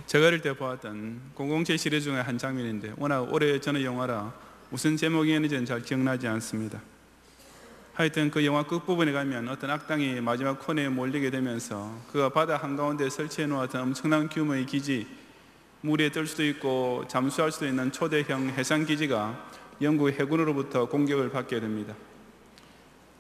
제가 어릴 때 보았던 007 시리즈 중에 한 장면인데 워낙 오래전의 영화라 무슨 제목이었는지는 잘 기억나지 않습니다. 하여튼 그 영화 끝부분에 가면 어떤 악당이 마지막 코너에 몰리게 되면서 그가 바다 한가운데 설치해 놓았던 엄청난 규모의 기지, 물에 뜰 수도 있고 잠수할 수도 있는 초대형 해상기지가 영국 해군으로부터 공격을 받게 됩니다.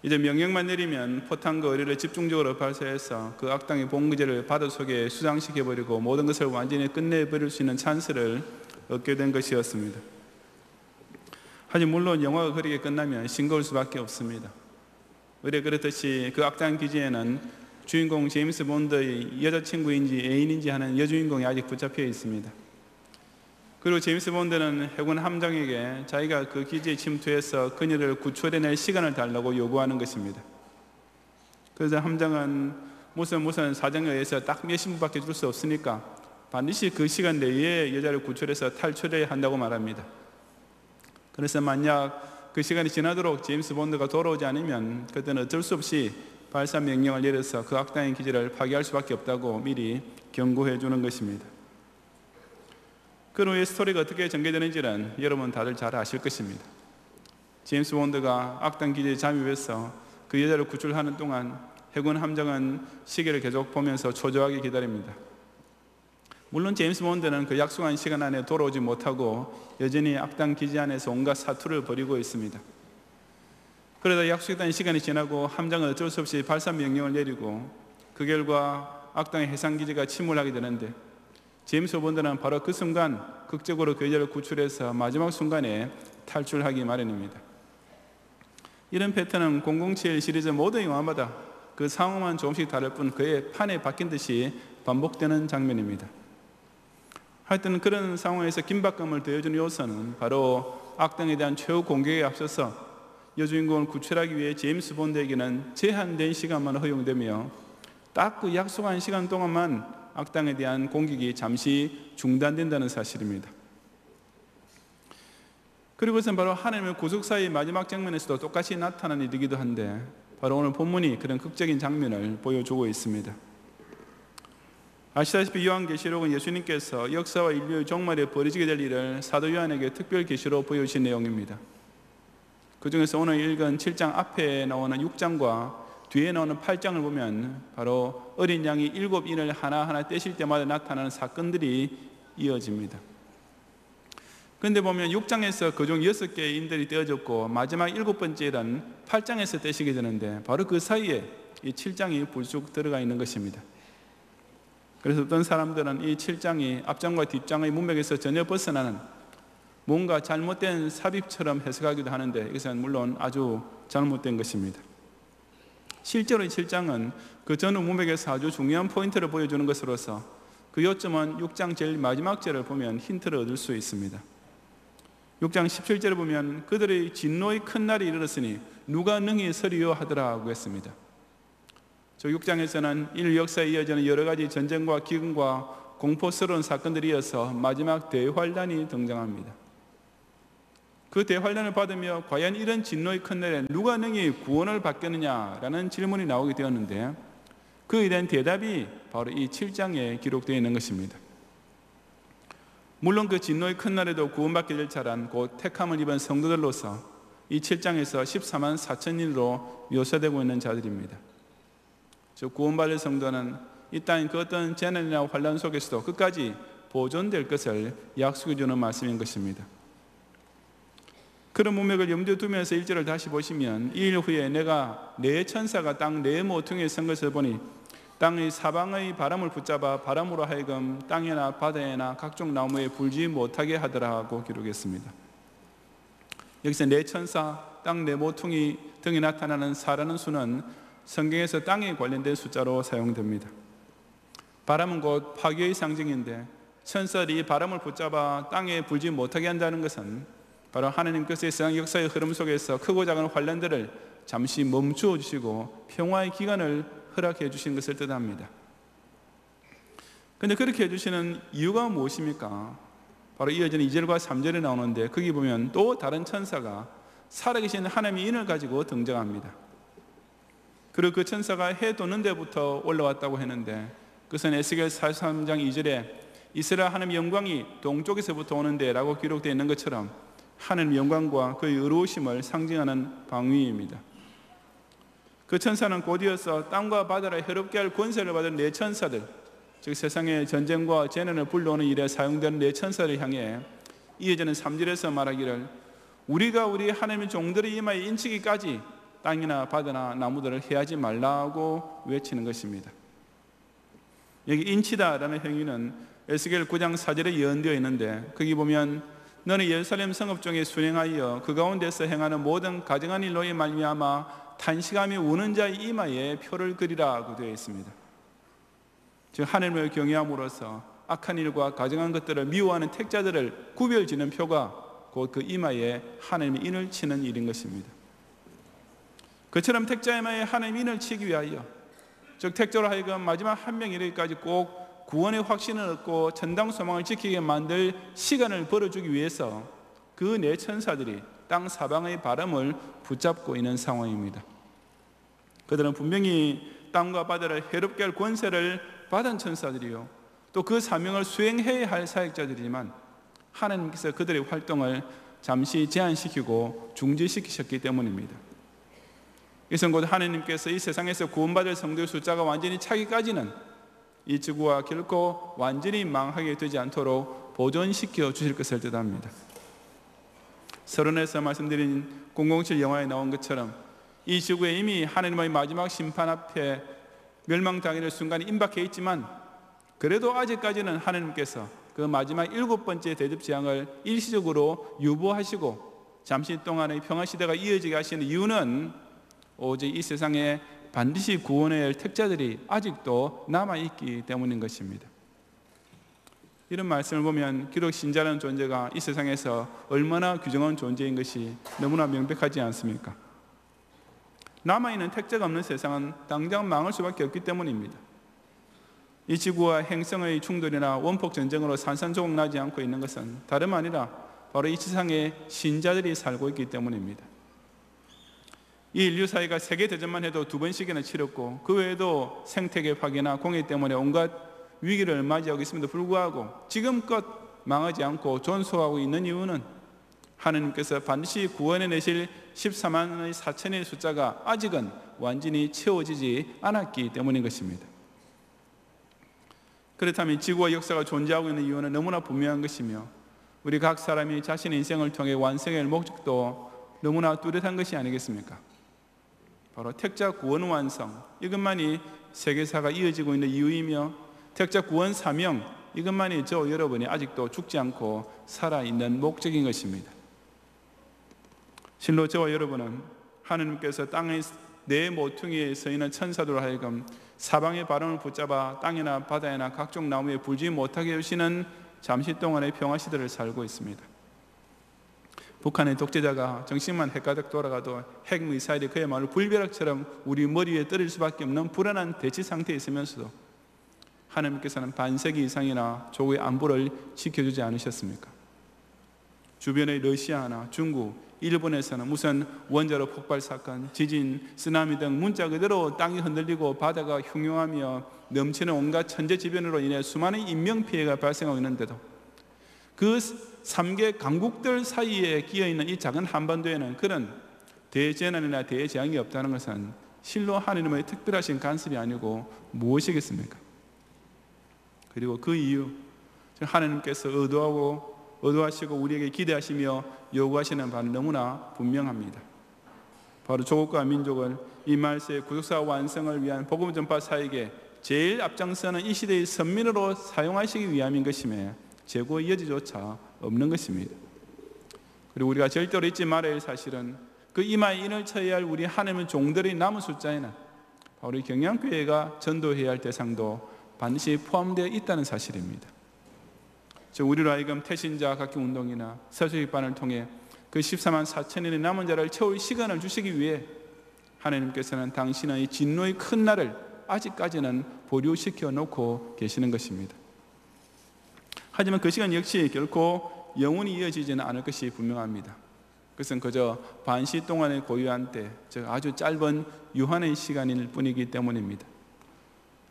이제 명령만 내리면 포탄과 의뢰를 집중적으로 발사해서 그 악당의 본기지를 바다 속에 수장시켜버리고 모든 것을 완전히 끝내버릴 수 있는 찬스를 얻게 된 것이었습니다. 하지만 물론 영화가 그렇게 끝나면 싱거울 수밖에 없습니다. 의뢰 그렇듯이 그 악당 기지에는 주인공 제임스 본드의 여자친구인지 애인인지 하는 여주인공이 아직 붙잡혀 있습니다. 그리고 제임스 본드는 해군 함장에게 자기가 그 기지에 침투해서 그녀를 구출해낼 시간을 달라고 요구하는 것입니다. 그래서 함장은 무슨 사정에 의해서 딱 몇십 분밖에 줄 수 없으니까 반드시 그 시간 내에 여자를 구출해서 탈출해야 한다고 말합니다. 그래서 만약 그 시간이 지나도록 제임스 본드가 돌아오지 않으면 그때는 어쩔 수 없이 발사 명령을 내려서 그 악당의 기지를 파괴할 수밖에 없다고 미리 경고해 주는 것입니다. 그 후에 스토리가 어떻게 전개되는지는 여러분 다들 잘 아실 것입니다. 제임스 본드가 악당 기지에 잠입해서 그 여자를 구출하는 동안 해군 함장은 시계를 계속 보면서 초조하게 기다립니다. 물론 제임스 본드는 그 약속한 시간 안에 돌아오지 못하고 여전히 악당 기지 안에서 온갖 사투를 벌이고 있습니다. 그러다 약속했던 시간이 지나고 함장은 어쩔 수 없이 발사 명령을 내리고 그 결과 악당의 해상기지가 침몰하게 되는데 제임스 본드는 바로 그 순간 극적으로 그 여자를 구출해서 마지막 순간에 탈출하기 마련입니다. 이런 패턴은 007 시리즈 모든 영화마다 그 상황만 조금씩 다를 뿐 그의 판에 박힌 듯이 반복되는 장면입니다. 하여튼 그런 상황에서 긴박감을 더해주는 요소는 바로 악당에 대한 최후 공격에 앞서서 여주인공을 구출하기 위해 제임스 본드에게는 제한된 시간만 허용되며 딱 그 약속한 시간 동안만 악당에 대한 공격이 잠시 중단된다는 사실입니다. 그리고 그것은 바로 하나님의 구속사의 마지막 장면에서도 똑같이 나타나는 일이기도 한데 바로 오늘 본문이 그런 극적인 장면을 보여주고 있습니다. 아시다시피 요한계시록은 예수님께서 역사와 인류의 종말에 벌어지게 될 일을 사도 요한에게 특별 계시로 보여주신 내용입니다. 그 중에서 오늘 읽은 7장 앞에 나오는 6장과 뒤에 나오는 8장을 보면 바로 어린 양이 7인을 하나하나 떼실 때마다 나타나는 사건들이 이어집니다. 그런데 보면 6장에서 그중 6개의 인들이 떼어졌고 마지막 7번째는 8장에서 떼시게 되는데 바로 그 사이에 이 7장이 불쑥 들어가 있는 것입니다. 그래서 어떤 사람들은 이 7장이 앞장과 뒷장의 문맥에서 전혀 벗어나는 뭔가 잘못된 삽입처럼 해석하기도 하는데 이것은 물론 아주 잘못된 것입니다. 실제로 이 7장은 그 전후 문맥에서 아주 중요한 포인트를 보여주는 것으로서 그 요점은 6장 제일 마지막 절을 보면 힌트를 얻을 수 있습니다. 6장 17절을 보면 그들의 진노의 큰 날이 이르렀으니 누가 능히 서리요 하더라고 했습니다. 저 6장에서는 인류 역사에 이어지는 여러 가지 전쟁과 기근과 공포스러운 사건들이 이어서 마지막 대환란이 등장합니다. 그 대환란을 받으며 과연 이런 진노의 큰 날에 누가 능히 구원을 받겠느냐라는 질문이 나오게 되었는데 그에 대한 대답이 바로 이 7장에 기록되어 있는 것입니다. 물론 그 진노의 큰 날에도 구원받게 될 자란 곧 택함을 입은 성도들로서 이 7장에서 14만 4천인으로 묘사되고 있는 자들입니다. 즉 구원받을 성도는 이 땅의 그 어떤 재난이나 환란 속에서도 끝까지 보존될 것을 약속해 주는 말씀인 것입니다. 그런 문맥을 염두에 두면서 1절을 다시 보시면 이 일 후에 내가 네 천사가 땅 네 모퉁이에 선 것을 보니 땅의 사방의 바람을 붙잡아 바람으로 하여금 땅이나 바다에나 각종 나무에 불지 못하게 하더라고 기록했습니다. 여기서 네 천사, 땅 네 모퉁이 등이 나타나는 사라는 수는 성경에서 땅에 관련된 숫자로 사용됩니다. 바람은 곧 파괴의 상징인데 천사들이 바람을 붙잡아 땅에 불지 못하게 한다는 것은 바로 하나님께서 세상 역사의 흐름 속에서 크고 작은 환란들을 잠시 멈추어 주시고 평화의 기간을 허락해 주신 것을 뜻합니다. 그런데 그렇게 해주시는 이유가 무엇입니까? 바로 이어지는 2절과 3절에 나오는데 거기 보면 또 다른 천사가 살아계신 하나님의 인을 가지고 등장합니다. 그리고 그 천사가 해 도는 데부터 올라왔다고 했는데 그것은 에스겔 43장 2절에 이스라엘 하나님의 영광이 동쪽에서부터 오는데 라고 기록되어 있는 것처럼 하나님의 영광과 그의 의로우심을 상징하는 방위입니다. 그 천사는 곧이어서 땅과 바다를 해롭게 할 권세를 받은 네 천사들, 즉 세상의 전쟁과 재난을 불러오는 일에 사용되는 네 천사를 향해 이어지는 3절에서 말하기를 우리가 우리 하나님의 종들의 이마에 인치기까지 땅이나 바다나 나무들을 해하지 말라고 외치는 것입니다. 여기 인치다라는 행위는 에스겔 9장 4절에 예언되어 있는데 거기 보면 너는 예루살렘 성읍 중에 순행하여 그 가운데서 행하는 모든 가증한 일로 말미암아 탄식하며 우는 자의 이마에 표를 그리라고 되어 있습니다. 즉 하나님을 경외함으로써 악한 일과 가증한 것들을 미워하는 택자들을 구별지는 표가 곧 그 이마에 하나님의 인을 치는 일인 것입니다. 그처럼 택자의 이마에 하나님의 인을 치기 위하여, 즉 택자로 하여금 마지막 한 명 이르기까지 꼭 구원의 확신을 얻고 천당 소망을 지키게 만들 시간을 벌어주기 위해서 그 네 천사들이 땅 사방의 바람을 붙잡고 있는 상황입니다. 그들은 분명히 땅과 바다를 해롭게 할 권세를 받은 천사들이요, 또 그 사명을 수행해야 할 사역자들이지만 하나님께서 그들의 활동을 잠시 제한시키고 중지시키셨기 때문입니다. 이것은 곧 하나님께서 이 세상에서 구원받을 성도의 숫자가 완전히 차기까지는 이 지구가 결코 완전히 망하게 되지 않도록 보존시켜 주실 것을 뜻합니다. 서론에서 말씀드린 007 영화에 나온 것처럼 이 지구에 이미 하나님의 마지막 심판 앞에 멸망당할 순간이 임박해 있지만 그래도 아직까지는 하나님께서 그 마지막 7번째 대접 재앙을 일시적으로 유보하시고 잠시 동안의 평화시대가 이어지게 하시는 이유는 오직 이 세상에 반드시 구원해야 할 택자들이 아직도 남아있기 때문인 것입니다. 이런 말씀을 보면 기독 신자라는 존재가 이 세상에서 얼마나 귀중한 존재인 것이 너무나 명백하지 않습니까? 남아있는 택자가 없는 세상은 당장 망할 수밖에 없기 때문입니다. 이 지구와 행성의 충돌이나 원폭 전쟁으로 산산조각 나지 않고 있는 것은 다름 아니라 바로 이 세상에 신자들이 살고 있기 때문입니다. 이 인류 사회가 세계대전만 해도 2번씩이나 치렀고 그 외에도 생태계 파괴나 공해 때문에 온갖 위기를 맞이하고 있음에도 불구하고 지금껏 망하지 않고 존속하고 있는 이유는 하나님께서 반드시 구원해내실 14만 4천의 숫자가 아직은 완전히 채워지지 않았기 때문인 것입니다. 그렇다면 지구와 역사가 존재하고 있는 이유는 너무나 분명한 것이며 우리 각 사람이 자신의 인생을 통해 완성할 목적도 너무나 뚜렷한 것이 아니겠습니까? 바로 택자 구원 완성, 이것만이 세계사가 이어지고 있는 이유이며 택자 구원 사명, 이것만이 저 여러분이 아직도 죽지 않고 살아있는 목적인 것입니다. 실로 저와 여러분은 하나님께서 땅의 네 모퉁이에 서 있는 천사들로 하여금 사방의 바람을 붙잡아 땅이나 바다나 각종 나무에 불지 못하게 하시는 잠시 동안의 평화시대를 살고 있습니다. 북한의 독재자가 정신만 헷가득 돌아가도 핵미사일이 그야말로 불벼락처럼 우리 머리 위에 떨어질 수밖에 없는 불안한 대치 상태에 있으면서도 하나님께서는 반세기 이상이나 조국의 안보를 지켜주지 않으셨습니까? 주변의 러시아나 중국, 일본에서는 무슨 원자로 폭발 사건, 지진, 쓰나미 등 문자 그대로 땅이 흔들리고 바다가 흉흉하며 넘치는 온갖 천재지변으로 인해 수많은 인명피해가 발생하고 있는데도 그 3개 강국들 사이에 끼어있는 이 작은 한반도에는 그런 대재난이나 대재앙이 없다는 것은 실로 하나님의 특별하신 간섭이 아니고 무엇이겠습니까? 그리고 그 이유, 하나님께서 의도하시고 우리에게 기대하시며 요구하시는 바는 너무나 분명합니다. 바로 조국과 민족을 이 말세의 구속사 완성을 위한 복음 전파 사역에 제일 앞장서는 이 시대의 선민으로 사용하시기 위함인 것이며 재고의 여지조차 없는 것입니다. 그리고 우리가 절대로 잊지 말아야 할 사실은 그 이마에 인을 쳐야 할 우리 하나님의 종들의 남은 숫자에는 바로 이 경양교회가 전도해야 할 대상도 반드시 포함되어 있다는 사실입니다. 즉 우리로 하여금 태신자 각기 운동이나 서수익반을 통해 그 14만 4천인의 남은 자를 채울 시간을 주시기 위해 하나님께서는 당신의 진노의 큰 날을 아직까지는 보류시켜 놓고 계시는 것입니다. 하지만 그 시간 역시 결코 영원히 이어지지는 않을 것이 분명합니다. 그것은 그저 반시 동안의 고유한 때, 즉 아주 짧은 유한의 시간일 뿐이기 때문입니다.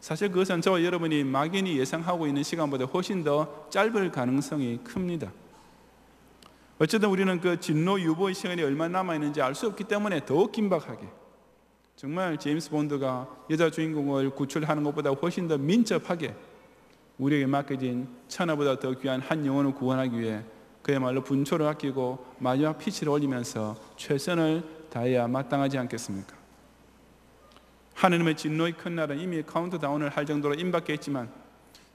사실 그것은 저와 여러분이 막연히 예상하고 있는 시간보다 훨씬 더 짧을 가능성이 큽니다. 어쨌든 우리는 그 진노 유보의 시간이 얼마나 남아있는지 알 수 없기 때문에 더욱 긴박하게, 정말 제임스 본드가 여자 주인공을 구출하는 것보다 훨씬 더 민첩하게 우리에게 맡겨진 천하보다 더 귀한 한 영혼을 구원하기 위해 그야말로 분초를 아끼고 마지막 피치를 올리면서 최선을 다해야 마땅하지 않겠습니까? 하느님의 진노의 큰 날은 이미 카운트다운을 할 정도로 임박했지만,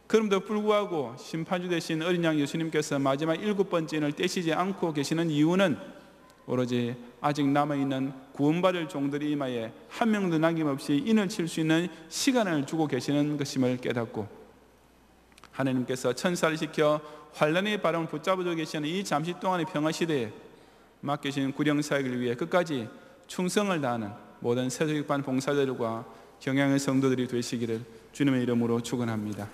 그럼에도 불구하고 심판주 되신 어린 양 예수님께서 마지막 7번째 인을 떼시지 않고 계시는 이유는 오로지 아직 남아있는 구원받을 종들이 이마에 한 명도 남김없이 인을 칠 수 있는 시간을 주고 계시는 것임을 깨닫고, 하나님께서 천사를 시켜 환란의 바람을 붙잡아주고 계시는 이 잠시 동안의 평화시대에 맡기신 구령사역을 위해 끝까지 충성을 다하는 모든 세속반 봉사자들과 경양의 성도들이 되시기를 주님의 이름으로 축원합니다.